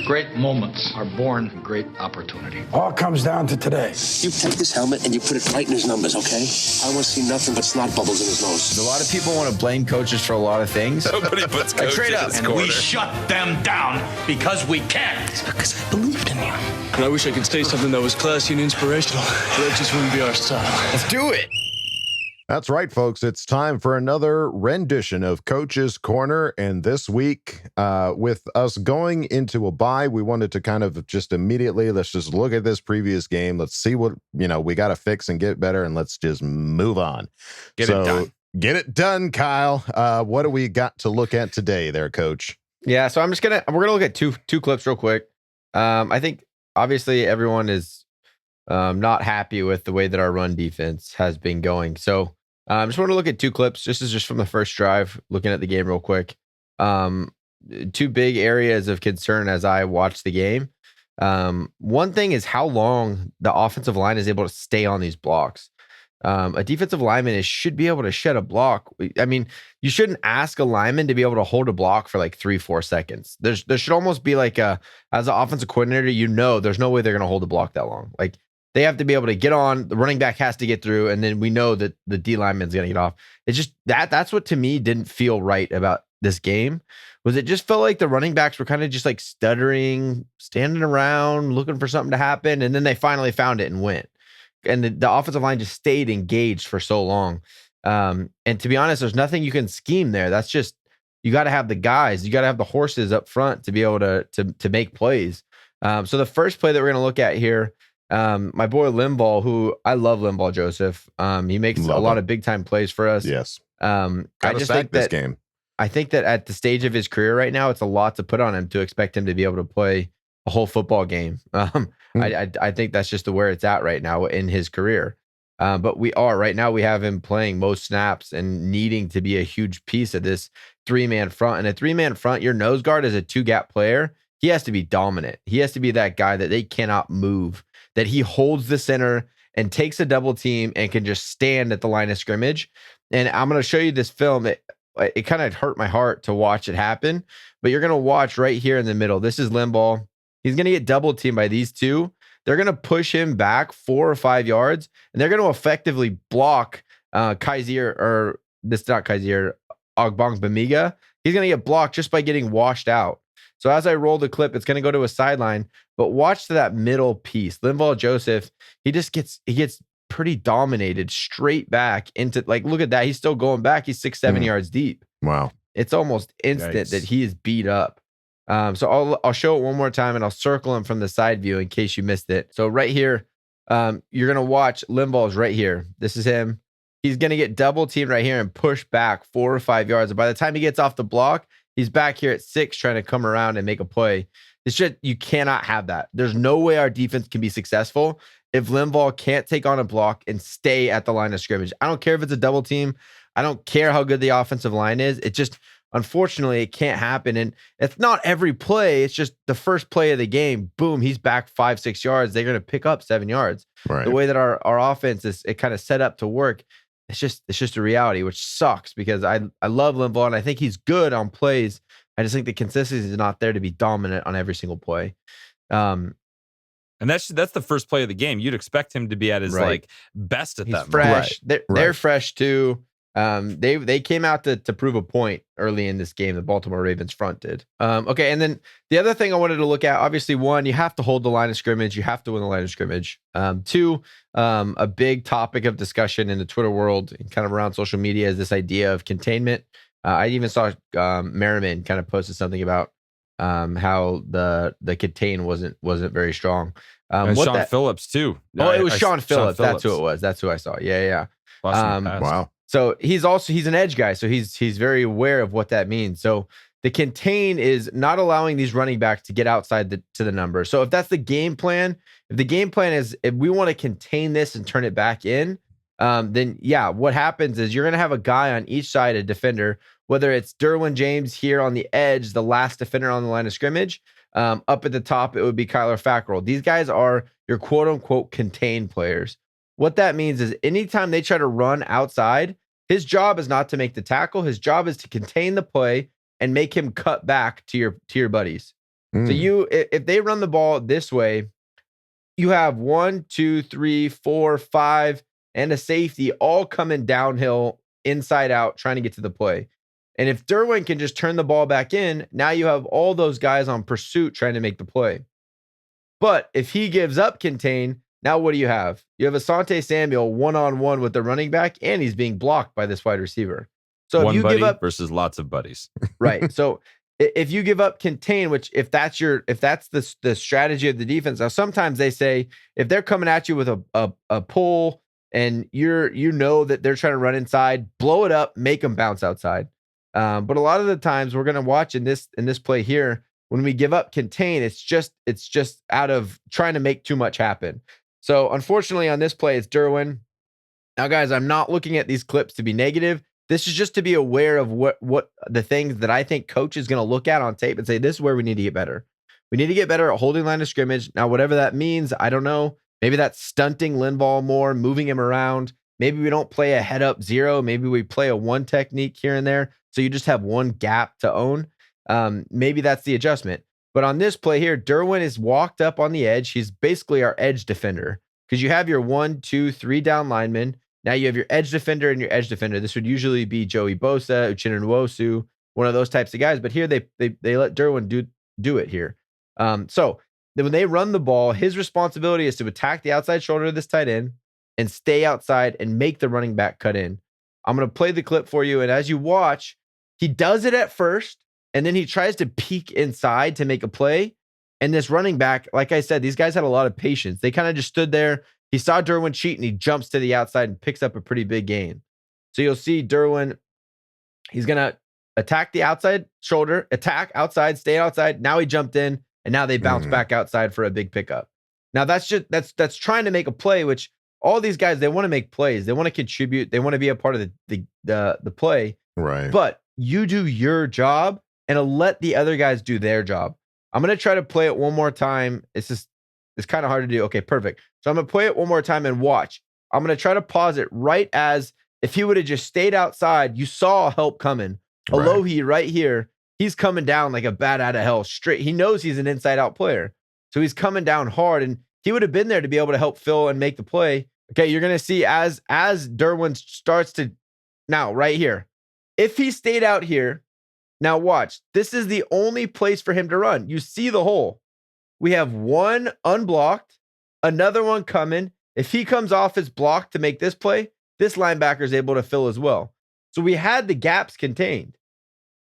Great moments are born from great opportunity. All comes down to today. You take this helmet and you put it right in his numbers, okay? I want to see nothing but snot bubbles in his nose. A lot of people want to blame coaches for a lot of things. Nobody puts coaches straight up. in his And corner. we shut them down because we can. It's because I believed in you. And I wish I could say something that was classy and inspirational, but that just wouldn't be our style. Let's do it. That's right, folks. It's time for another rendition of Coach's Corner. And this week, with us going into a bye, we wanted to kind of just immediately, let's just look at this previous game. Let's see what, we got to fix and get better, and let's just move on. Get it done. Get it done, Kyle. What do we got to look at today there, Coach? Yeah, so we're gonna look at two clips real quick. I think obviously everyone is not happy with the way that our run defense has been going. So I just want to look at two clips. This is just from the first drive, looking at the game real quick. Two big areas of concern as I watch the game. One thing is how long the offensive line is able to stay on these blocks. A defensive lineman should be able to shed a block. I mean, you shouldn't ask a lineman to be able to hold a block for like 3-4 seconds. There should almost be like as an offensive coordinator, there's no way they're going to hold a block that long. Like they have to be able to get on, the running back has to get through, and then we know that the D lineman's going to get off. It's just that's what to me didn't feel right about this game. Was it just felt like the running backs were kind of just like stuttering, standing around, looking for something to happen, and then they finally found it and went. And the offensive line just stayed engaged for so long. And to be honest, there's nothing you can scheme there. That's just, you got to have the guys, you got to have the horses up front to be able to make plays. So the first play that we're going to look at here, my boy Limbaugh, who I love Limbaugh Joseph. He makes a lot of big time plays for us. Yes. I just think this that game. I think that at the stage of his career right now, it's a lot to put on him to expect him to be able to play a whole football game. I think that's just where it's at right now in his career. But right now we have him playing most snaps and needing to be a huge piece of this 3-man front. And a 3-man front, your nose guard is a 2-gap player. He has to be dominant. He has to be that guy that they cannot move, that he holds the center and takes a double team and can just stand at the line of scrimmage. And I'm going to show you this film. It kind of hurt my heart to watch it happen, but you're going to watch right here in the middle. This is Limbaugh. He's going to get double teamed by these two. They're going to push him back 4 or 5 yards, and they're going to effectively block Ogbongbemiga. He's going to get blocked just by getting washed out. So as I roll the clip, it's going to go to a sideline, but watch that middle piece. Limbaugh Joseph, he gets pretty dominated straight back into, like, look at that. He's still going back. He's 6-7 yards deep. Wow. It's almost instant that he is beat up. So I'll show it one more time, and I'll circle him from the side view in case you missed it. So right here, you're going to watch Limbaugh's right here. This is him. He's going to get double teamed right here and push back 4 or 5 yards. And by the time he gets off the block, he's back here at 6 trying to come around and make a play. It's just, you cannot have that. There's no way our defense can be successful if Limbaugh can't take on a block and stay at the line of scrimmage. I don't care if it's a double team. I don't care how good the offensive line is. It just, unfortunately, it can't happen. And it's not every play. It's just the first play of the game. Boom, he's back 5-6 yards. They're going to pick up 7 yards. Right. The way that our offense is, it kind of set up to work. It's just a reality, which sucks because I love Limbaugh and I think he's good on plays. I just think the consistency is not there to be dominant on every single play. And that's the first play of the game. You'd expect him to be at his like best at that. Fresh. Moment. They're fresh too. They came out to prove a point early in this game. The Baltimore Ravens front did. Okay, and then the other thing I wanted to look at, obviously, one, you have to hold the line of scrimmage. You have to win the line of scrimmage. Two, a big topic of discussion in the Twitter world and kind of around social media is this idea of containment. I even saw Merriman kind of posted something about how the contain wasn't very strong. Sean Phillips too. Oh, it was Sean Phillips. That's who it was. That's who I saw. Yeah. Wow. So he's an edge guy. So he's very aware of what that means. So the contain is not allowing these running backs to get outside to the number. So if that's the game plan, if the game plan is, if we want to contain this and turn it back in, then yeah, what happens is you're going to have a guy on each side, a defender, whether it's Derwin James here on the edge, the last defender on the line of scrimmage, up at the top, it would be Kyler Fackrell. These guys are your quote unquote contain players. What that means is anytime they try to run outside, his job is not to make the tackle. His job is to contain the play and make him cut back to your buddies. So if they run the ball this way, you have 1, 2, 3, 4, 5, and a safety all coming downhill, inside out, trying to get to the play. And if Derwin can just turn the ball back in, now you have all those guys on pursuit trying to make the play. But if he gives up contain, now what do you have? You have Asante Samuel one-on-one with the running back, and he's being blocked by this wide receiver. So One if you buddy give up versus lots of buddies. right. So if you give up contain, which if that's the strategy of the defense, now sometimes they say if they're coming at you with a pull and you know that they're trying to run inside, blow it up, make them bounce outside. But a lot of the times we're going to watch in this play here, when we give up contain, it's just out of trying to make too much happen. So unfortunately on this play, it's Derwin. Now, guys, I'm not looking at these clips to be negative. This is just to be aware of what the things that I think coach is going to look at on tape and say, this is where we need to get better. We need to get better at holding line of scrimmage. Now, whatever that means, I don't know. Maybe that's stunting Limbaugh more, moving him around. Maybe we don't play a head up zero. Maybe we play a one technique here and there. So you just have one gap to own. Maybe that's the adjustment. But on this play here, Derwin is walked up on the edge. He's basically our edge defender because you have your 1, 2, 3 down linemen. Now you have your edge defender and your edge defender. This would usually be Joey Bosa, Uchenna Nwosu, one of those types of guys. But here they let Derwin do it here. So when they run the ball, his responsibility is to attack the outside shoulder of this tight end and stay outside and make the running back cut in. I'm going to play the clip for you. And as you watch, he does it at first, and then he tries to peek inside to make a play. And this running back, like I said, these guys had a lot of patience. They kind of just stood there. He saw Derwin cheat, and he jumps to the outside and picks up a pretty big gain. So you'll see Derwin, he's going to attack the outside shoulder, attack outside, stay outside. Now he jumped in, and now they bounce back outside for a big pickup. Now that's that's trying to make a play, which all these guys, they want to make plays. They want to contribute. They want to be a part of the play. Right. But you do your job and let the other guys do their job. I'm going to try to play it one more time. It's kind of hard to do. Okay, perfect. So I'm going to play it one more time and watch. I'm going to try to pause it right as if he would have just stayed outside, you saw help coming. Alohi right here, he's coming down like a bat out of hell straight. He knows he's an inside out player. So he's coming down hard, and he would have been there to be able to help Phil and make the play. Okay, you're going to see as Derwin starts to, now right here, if he stayed out here, now watch, this is the only place for him to run. You see the hole. We have one unblocked, another one coming. If he comes off his block to make this play, this linebacker is able to fill as well. So we had the gaps contained.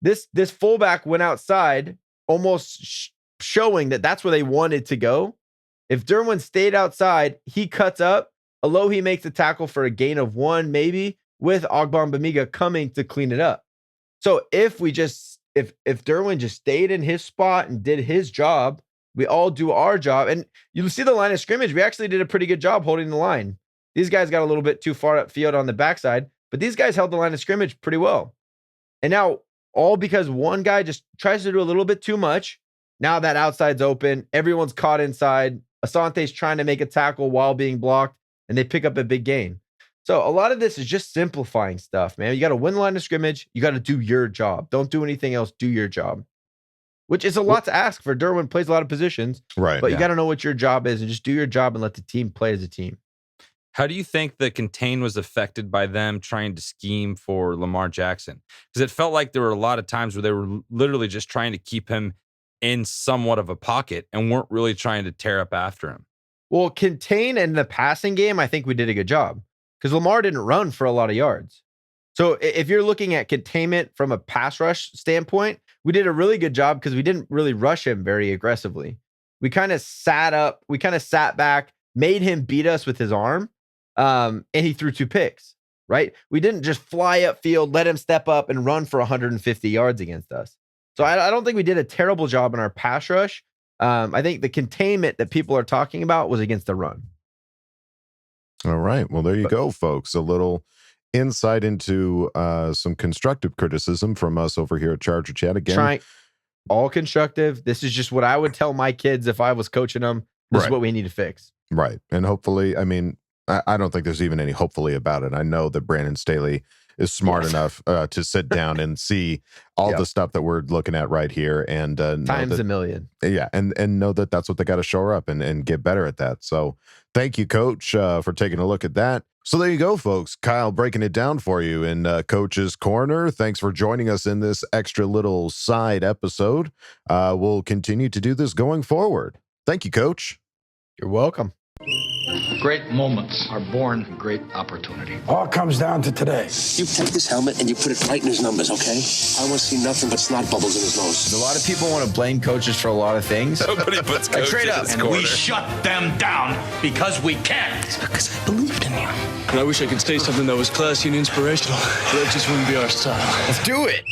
This fullback went outside, almost showing that that's where they wanted to go. If Derwin stayed outside, he cuts up. Alohi makes a tackle for a gain of 1, maybe, with Ogbongbemiga coming to clean it up. So if Derwin just stayed in his spot and did his job, we all do our job. And you'll see the line of scrimmage. We actually did a pretty good job holding the line. These guys got a little bit too far upfield on the backside, but these guys held the line of scrimmage pretty well. And now, all because one guy just tries to do a little bit too much. Now that outside's open. Everyone's caught inside. Asante's trying to make a tackle while being blocked, and they pick up a big gain. So a lot of this is just simplifying stuff, man. You got to win the line of scrimmage. You got to do your job. Don't do anything else. Do your job, which is a lot to ask for. Derwin plays a lot of positions, Right. but you got to know what your job is and just do your job and let the team play as a team. How do you think the contain was affected by them trying to scheme for Lamar Jackson? Because it felt like there were a lot of times where they were literally just trying to keep him in somewhat of a pocket and weren't really trying to tear up after him. Well, contain in the passing game, I think we did a good job because Lamar didn't run for a lot of yards. So if you're looking at containment from a pass rush standpoint, we did a really good job because we didn't really rush him very aggressively. We kind of sat up, we kind of sat back, made him beat us with his arm, and he threw 2 picks, right? We didn't just fly upfield, let him step up and run for 150 yards against us. So I don't think we did a terrible job in our pass rush. I think the containment that people are talking about was against the run. All right. Well, there you go, folks. A little insight into some constructive criticism from us over here at Charger Chat. Again, all constructive. This is just what I would tell my kids if I was coaching them. This is what we need to fix. Right. And hopefully, I mean, I don't think there's even any hopefully about it. I know that Brandon Staley is smart enough to sit down and see all the stuff that we're looking at right here, and Times a million. Yeah, and know that that's what they got to shore up and get better at that. So thank you, Coach, for taking a look at that. So there you go, folks. Kyle breaking it down for you in Coach's Corner. Thanks for joining us in this extra little side episode. We'll continue to do this going forward. Thank you, Coach. You're welcome. Great moments are born from great opportunity. All comes down to today. You take this helmet and you put it right in his numbers, okay? I want to see nothing but snot bubbles in his nose. A lot of people want to blame coaches for a lot of things. Nobody puts coaches straight up. And we shut them down because we can't. Because I believed in you. And I wish I could say something that was classy and inspirational, but that just wouldn't be our style. Let's do it.